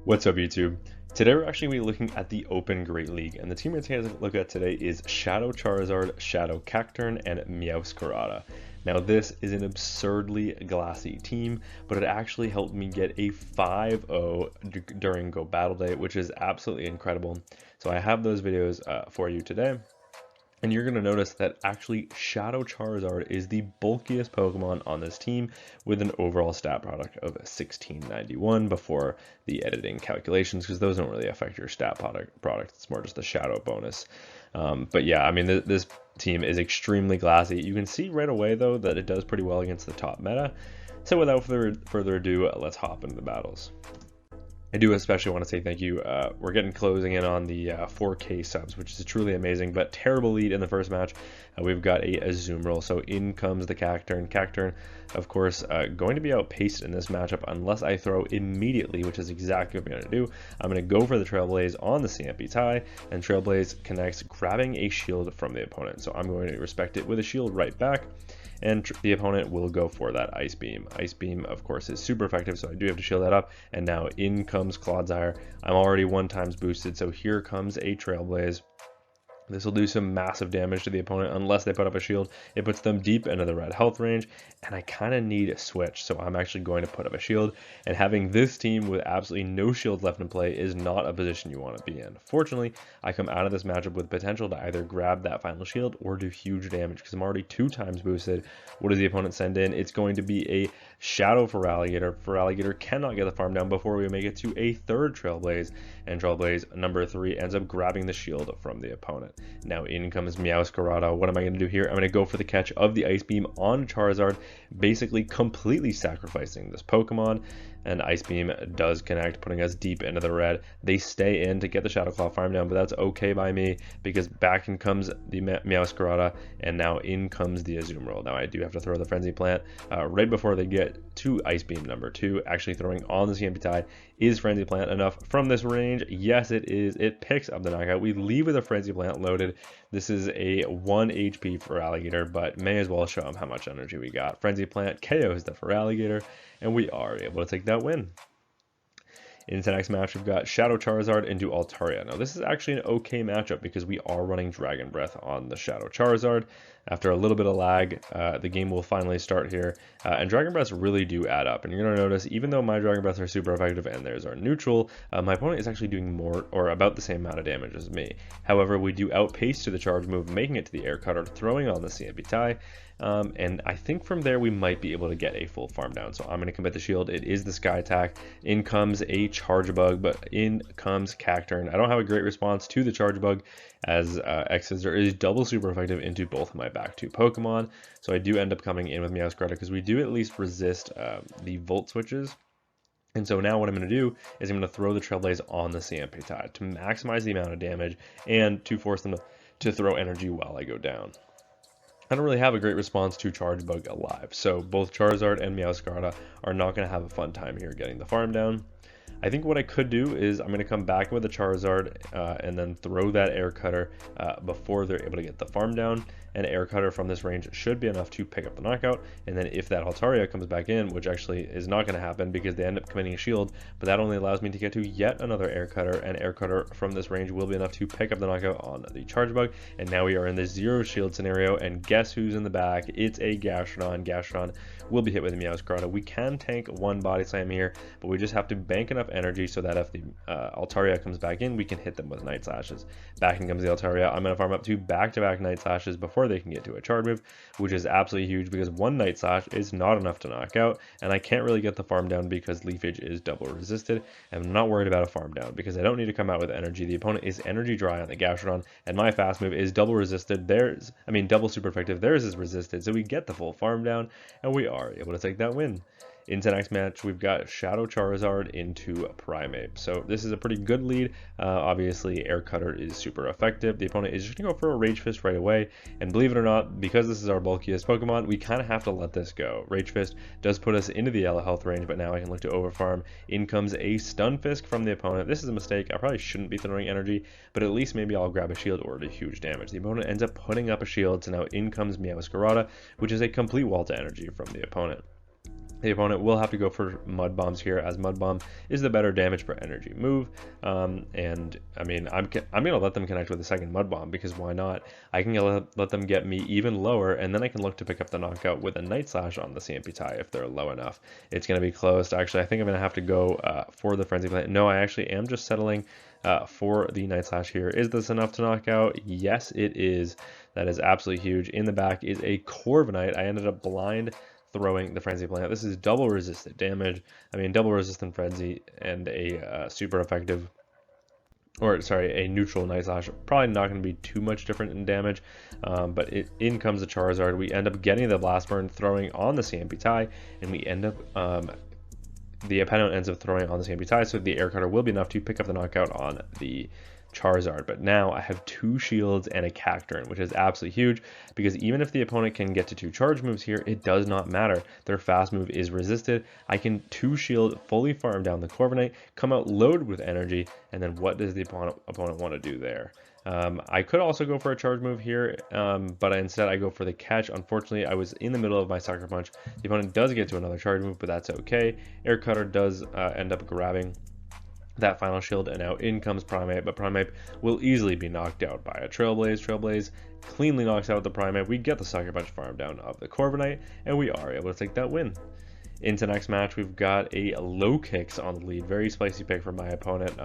What's up, YouTube? Today we're actually going to be looking at the Open Great League, and the team we're going to look at today is Shadow Charizard, Shadow Cacturn, and Meowscarada. Now this is an absurdly glassy team, but it actually helped me get a 5-0 during Go Battle Day, which is absolutely incredible. So I have those videos for you today. And you're going to notice that actually Shadow Charizard is the bulkiest Pokemon on this team with an overall stat product of 1691 before the editing calculations, because those don't really affect your stat product. It's more just a Shadow bonus. But yeah, I mean, this team is extremely glassy. You can see right away, though, that it does pretty well against the top meta. So without further ado, let's hop into the battles. I do especially want to say thank you. We're closing in on the 4K subs, which is truly amazing, but terrible lead in the first match. We've got a Azumarill, so in comes the Cacturn. Cacturn, of course, going to be outpaced in this matchup unless I throw immediately, which is exactly what I'm going to do. I'm going to go for the Trailblaze on the CMP tie, and Trailblaze connects, grabbing a shield from the opponent. So I'm going to respect it with a shield right back. And the opponent will go for that Ice Beam. Ice Beam, of course, is super effective, so I do have to shield that up. And now in comes Clodsire. I'm already 1x boosted, so here comes a Trailblaze. This will do some massive damage to the opponent unless they put up a shield. It puts them deep into the red health range, and I kind of need a switch, so I'm actually going to put up a shield. And having this team with absolutely no shields left in play is not a position you want to be in. Fortunately, I come out of this matchup with potential to either grab that final shield or do huge damage, because I'm already 2x boosted. What does the opponent send in? It's going to be a Shadow Feraligatr. Feraligatr cannot get the farm down before we make it to a third Trailblaze, and Trailblaze number 3 ends up grabbing the shield from the opponent. Now in comes Meowscarada. What am I going to do here? I'm going to go for the catch of the Ice Beam on Charizard, basically completely sacrificing this Pokemon. And Ice Beam does connect, putting us deep into the red. They stay in to get the Shadow Claw farm down, but that's okay by me, because back in comes the Meowscarada, and now in comes the Azumarill. Now I do have to throw the Frenzy Plant right before they get to Ice Beam number 2. Actually throwing on the CMP Tide. Is Frenzy Plant enough from this range? Yes, it is. It picks up the knockout. We leave with a Frenzy Plant loaded. This is a 1 HP Feraligatr, but may as well show them how much energy we got. Frenzy Plant KOs the Feraligatr, and we are able to take that win. Into the next match, we've got Shadow Charizard into Altaria. Now, this is actually an okay matchup because we are running Dragon Breath on the Shadow Charizard. After a little bit of lag, the game will finally start here. And Dragon Breaths really do add up. And you're going to notice, even though my Dragon Breaths are super effective and theirs are neutral, my opponent is actually doing more or about the same amount of damage as me. However, we do outpace to the charge move, making it to the Air Cutter, throwing on the CMP tie. And I think from there we might be able to get a full farm down. So I'm going to commit the shield. It is the Sky Attack. In comes a Charge Bug, but in comes Cacturn. I don't have a great response to the Charge Bug, as X-Scissor is double super effective into both of my back 2 Pokemon. So I do end up coming in with Meowscarada because we do at least resist the Volt switches. And so now what I'm going to do is I'm going to throw the Trailblaze on the CMP Tide to maximize the amount of damage and to force them to throw energy while I go down. I don't really have a great response to Charge Bug alive, so both Charizard and Meowscarada are not going to have a fun time here getting the farm down. I think what I could do is I'm going to come back with a Charizard and then throw that Air Cutter before they're able to get the farm down. An Air Cutter from this range should be enough to pick up the knockout, and then if that Altaria comes back in, which actually is not going to happen because they end up committing a shield, but that only allows me to get to yet another Air Cutter, and Air Cutter from this range will be enough to pick up the knockout on the Charge Bug, and now we are in the 0 shield scenario, and guess who's in the back? It's a Gastrodon. Gastrodon will be hit with a Meowscarada. We can tank 1 Body Slam here, but we just have to bank enough energy so that if the Altaria comes back in, we can hit them with Night Slashes. Back in comes the Altaria. I'm going to farm up 2 back-to-back Night Slashes before they can get to a charge move, which is absolutely huge because 1 Night Slash is not enough to knock out, and I can't really get the farm down because Leafage is double resisted. And I'm not worried about a farm down because I don't need to come out with energy. The opponent is energy dry on the Gastrodon, and my fast move is double resisted. Double super effective. Theirs is resisted, so we get the full farm down, and we are able to take that win. Into the next match, we've got Shadow Charizard into Primeape. So this is a pretty good lead. Obviously, Air Cutter is super effective. The opponent is just going to go for a Rage Fist right away. And believe it or not, because this is our bulkiest Pokemon, we kind of have to let this go. Rage Fist does put us into the yellow health range, but now I can look to overfarm. In comes a Stun Fisk from the opponent. This is a mistake. I probably shouldn't be throwing energy, but at least maybe I'll grab a shield or do huge damage. The opponent ends up putting up a shield, so now in comes Meowscarada, which is a complete wall to energy from the opponent. The opponent will have to go for Mud Bombs here, as Mud Bomb is the better damage per energy move. And I mean, I'm gonna let them connect with a second Mud Bomb, because why not? I can let them get me even lower, and then I can look to pick up the knockout with a Night Slash on the CMP tie if they're low enough. It's gonna be close. Actually, I think I'm gonna have to go for the Frenzy Plant. No, I actually am just settling for the Night Slash here. Is this enough to knock out? Yes, it is. That is absolutely huge. In the back is a Corviknight. I ended up blind throwing the Frenzy Plant. This is double resistant damage. I mean, double resistant Frenzy and a super effective, or sorry, a neutral Night Slash. Probably not going to be too much different in damage, but in comes the Charizard. We end up getting the Blast Burn, throwing on the CMP tie, and we end up, the opponent ends up throwing on the CMP tie, so the Air Cutter will be enough to pick up the knockout on the Charizard. But now I have 2 shields and a Cacturne, which is absolutely huge, because even if the opponent can get to 2 charge moves here, it does not matter. Their fast move is resisted. I can 2 shield, fully farm down the Corviknight, come out loaded with energy, and then what does the opponent want to do there? I could also go for a charge move here, but instead I go for the catch. Unfortunately, I was in the middle of my Sucker Punch. The opponent does get to another charge move, but that's okay. Air Cutter does end up grabbing that final shield, and now in comes Primeape, but Primeape will easily be knocked out by a Trailblaze. Trailblaze cleanly knocks out the Primeape. We get the Sucker Punch farm down of the Corviknight, and we are able to take that win. Into next match, we've got a Low Kicks on the lead. Very spicy pick from my opponent,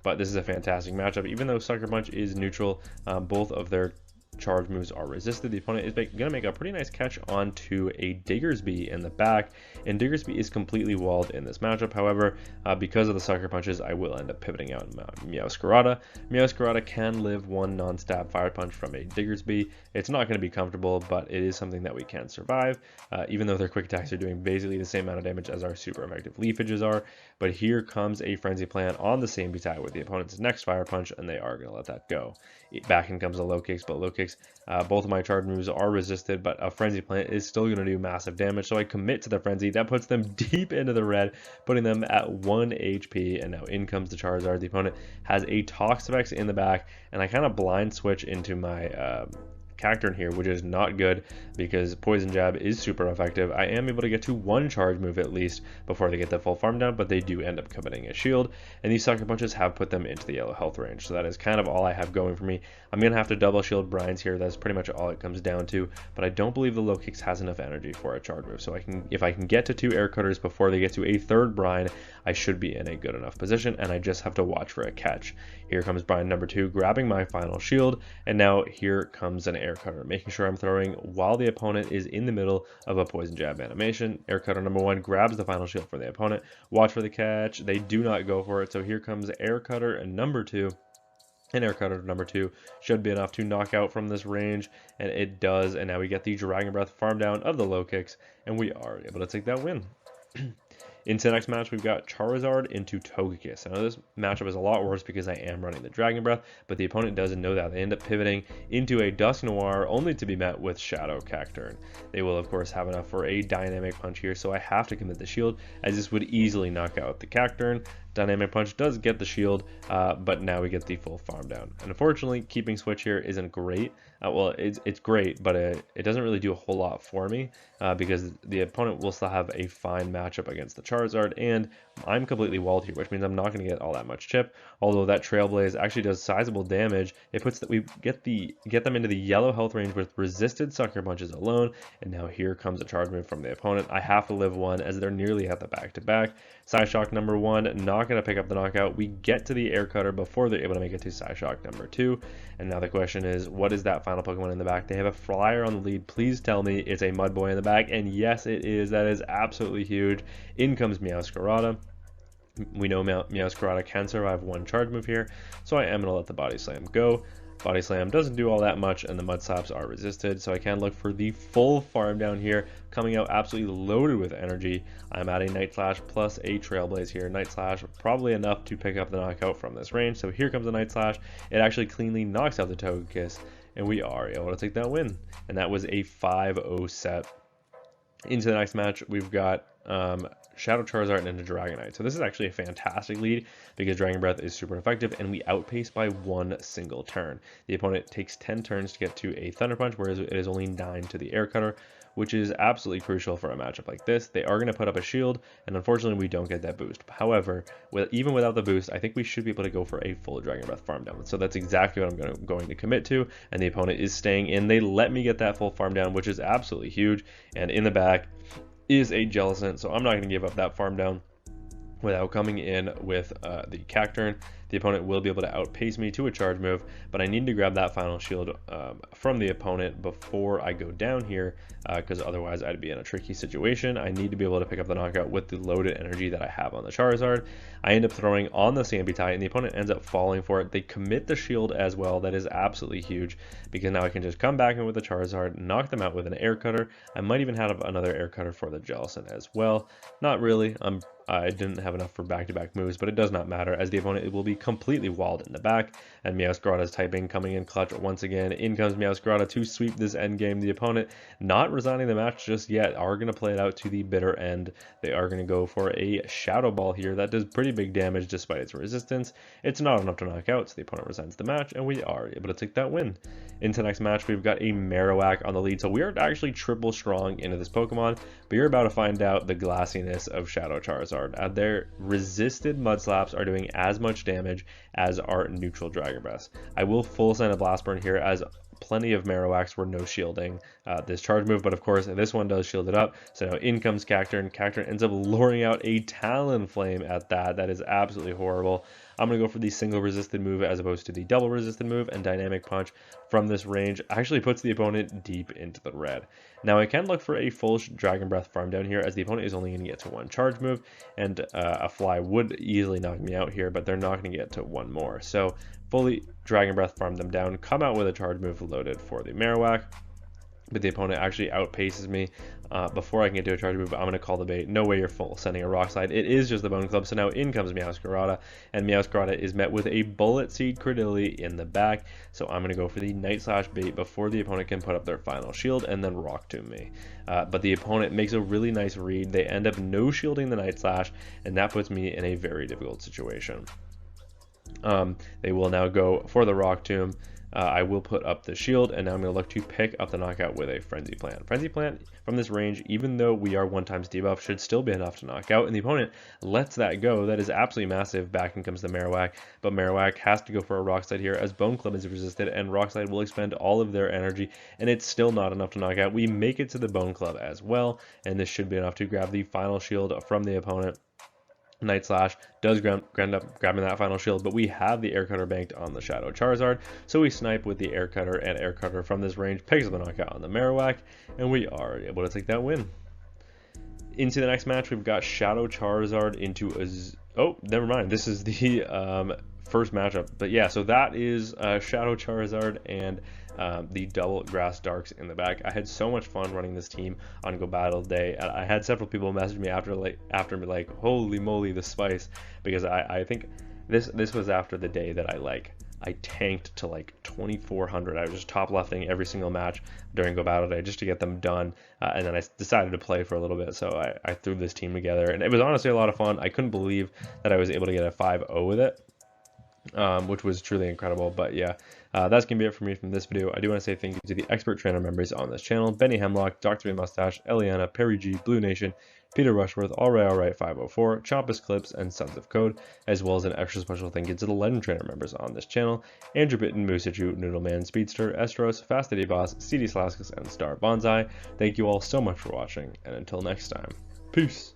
but this is a fantastic matchup. Even though Sucker Punch is neutral, both of their charge moves are resisted. The opponent is going to make a pretty nice catch onto a Diggersby in the back, and Diggersby is completely walled in this matchup. However, because of the Sucker Punches, I will end up pivoting out Meowscarada. Meowscarada can live 1 non-stab Fire Punch from a Diggersby. It's not going to be comfortable, but it is something that we can survive, even though their quick attacks are doing basically the same amount of damage as our super effective Leafages are. But here comes a Frenzy Plant on the same tie with the opponent's next Fire Punch, and they are going to let that go. Back in comes a Low Kicks, but Low Kicks, both of my charge moves are resisted, but a Frenzy Plant is still going to do massive damage, so I commit to the Frenzy. That puts them deep into the red, putting them at 1 HP, and now in comes the Charizard. The opponent has a Toxapex in the back, and I kind of blind switch into my Cacturne here, which is not good because Poison Jab is super effective. I am able to get to 1 charge move at least before they get the full farm down, but they do end up committing a shield, and these Sucker Punches have put them into the yellow health range, so that is kind of all I have going for me. I'm going to have to double shield Brines here. That's pretty much all it comes down to, but I don't believe the Low Kicks has enough energy for a charge move, so if I can get to 2 Air Cutters before they get to a 3rd Brine, I should be in a good enough position, and I just have to watch for a catch. Here comes Brine number 2, grabbing my final shield, and now here comes an Air Cutter, making sure I'm throwing while the opponent is in the middle of a Poison Jab animation. Air Cutter number 1 grabs the final shield for the opponent. Watch for the catch. They do not go for it, so here comes Air Cutter and number 2. And Air Cutter number 2 should be enough to knock out from this range, and it does, and now we get the Dragon Breath farm down of the Low Kicks, and we are able to take that win. Into the next match, we've got Charizard into Togekiss. I know this matchup is a lot worse because I am running the Dragon Breath, but the opponent doesn't know that. They end up pivoting into a Dusknoir, only to be met with Shadow Cacturne. They will, of course, have enough for a Dynamic Punch here, so I have to commit the shield, as this would easily knock out the Cacturne. Dynamic Punch does get the shield, but now we get the full farm down. And unfortunately, keeping Switch here isn't great. Well, it's great, but it doesn't really do a whole lot for me, because the opponent will still have a fine matchup against the Charizard, and I'm completely walled here, which means I'm not going to get all that much chip. Although that Trailblaze actually does sizable damage, it puts that we get them into the yellow health range with resisted Sucker Punches alone. And now here comes a charge move from the opponent. I have to live 1 as they're nearly at the back-to-back. Psyshock number 1, not going to pick up the knockout. We get to the Air Cutter before they're able to make it to Psyshock number 2. And now the question is, what is that final Pokemon in the back? They have a Flyer on the lead. Please tell me it's a Mudboy in the back. And yes, it is. That is absolutely huge. In comes Meowscarada. We know Meowscarada can survive 1 charge move here, so I am going to let the Body Slam go. Body Slam doesn't do all that much, and the Mud Slaps are resisted, so I can look for the full farm down here, coming out absolutely loaded with energy. I'm at a Night Slash plus a Trailblaze here. Night Slash probably enough to pick up the knockout from this range, so here comes the Night Slash. It actually cleanly knocks out the Togekiss, and we are able to take that win. And that was a 5-0 set. Into the next match, we've got Shadow Charizard into Dragonite. So this is actually a fantastic lead because Dragon Breath is super effective and we outpace by one single turn. The opponent takes 10 turns to get to a Thunder Punch, whereas it is only 9 to the Air Cutter, which is absolutely crucial for a matchup like this. They are going to put up a shield, and unfortunately we don't get that boost. However, even without the boost, I think we should be able to go for a full Dragon Breath farm down. So that's exactly what I'm going to commit to, and the opponent is staying in. They let me get that full farm down, which is absolutely huge, and in the back is a Jellicent, so I'm not going to give up that farm down without coming in with the Cacturn. The opponent will be able to outpace me to a charge move, but I need to grab that final shield from the opponent before I go down here, because otherwise I'd be in a tricky situation. I need to be able to pick up the knockout with the loaded energy that I have on the Charizard. I end up throwing on the Sambitite, and the opponent ends up falling for it. They commit the shield as well. That is absolutely huge, because now I can just come back in with the Charizard, knock them out with an Air Cutter. I might even have another Air Cutter for the Jellicent as well. Not really. I didn't have enough for back-to-back moves, but it does not matter, as the opponent will be completely walled in the back, and Meowscarada's typing coming in clutch once again. In comes Meowscarada to sweep this endgame. The opponent, not resigning the match just yet, are going to play it out to the bitter end. They are going to go for a Shadow Ball here that does pretty big damage despite its resistance. It's not enough to knock out, so the opponent resigns the match, and we are able to take that win. Into the next match, we've got a Marowak on the lead, so we are actually triple strong into this Pokemon, but you're about to find out the glassiness of Shadow Charizard. Their resisted Mud Slaps are doing as much damage as our neutral Dragon Breath. I will full send a Blast Burn here, as plenty of Marowaks were no shielding this charge move, but of course this one does shield it up. So now in comes Cacturn. Cacturn ends up luring out a Talonflame at that. That is absolutely horrible. I'm going to go for the single resisted move as opposed to the double resisted move, and Dynamic Punch from this range actually puts the opponent deep into the red. Now I can look for a full Dragon Breath farm down here, as the opponent is only going to get to one charge move, and a Fly would easily knock me out here, but they're not going to get to one more. So fully Dragon Breath farm them down, come out with a charge move loaded for the Marowak, but the opponent actually outpaces me. Before I can get to a charge move, I'm going to call the bait. No way you're full sending a Rock Slide. It is just the Bone Club, so now in comes Meowscarada, and Meowscarada is met with a Bullet Seed Credility in the back, so I'm going to go for the Night Slash bait before the opponent can put up their final shield and then Rock Tomb me. But the opponent makes a really nice read. They end up no shielding the Night Slash, and that puts me in a very difficult situation. They will now go for the Rock Tomb. I will put up the shield, and now I'm going to look to pick up the knockout with a Frenzy Plant. Frenzy Plant from this range, even though we are 1x debuff, should still be enough to knock out, and the opponent lets that go. That is absolutely massive. Back in comes the Marowak, but Marowak has to go for a Rock Slide here, as Bone Club is resisted, and Rock Slide will expend all of their energy, and it's still not enough to knock out. We make it to the Bone Club as well, and this should be enough to grab the final shield from the opponent. Night Slash does end up grabbing that final shield, but we have the Air Cutter banked on the Shadow Charizard, so we snipe with the Air Cutter, and Air Cutter from this range picks up the knockout on the Marowak, and we are able to take that win. Into the next match, we've got Shadow Charizard into a... Oh, never mind. This is the first matchup. But yeah, so that is Shadow Charizard and the double Grass Darks in the back. I had so much fun running this team on Go Battle Day. I had several people message me after like, holy moly, the spice, because I think this was after the day that I tanked to like 2400. I was just top lefting every single match during Go Battle Day just to get them done, and then I decided to play for a little bit, so I threw this team together, and it was honestly a lot of fun. I couldn't believe that I was able to get a 5-0 with it, which was truly incredible. But yeah, that's gonna be it for me from this video. I do want to say thank you to the expert trainer members on this channel: Benny Hemlock, Dr. Mustache, Eliana, Perry G, Blue Nation, Peter Rushworth, Alright 504, Chompus Clips, and Sons of Code, as well as an extra special thank you to the Legend Trainer members on this channel: Andrew Bitten, Musaju, Noodleman, Speedster, Estros, Fast Eddie Boss, CD Slaskus, and Star Bonsai. Thank you all so much for watching, and until next time, peace!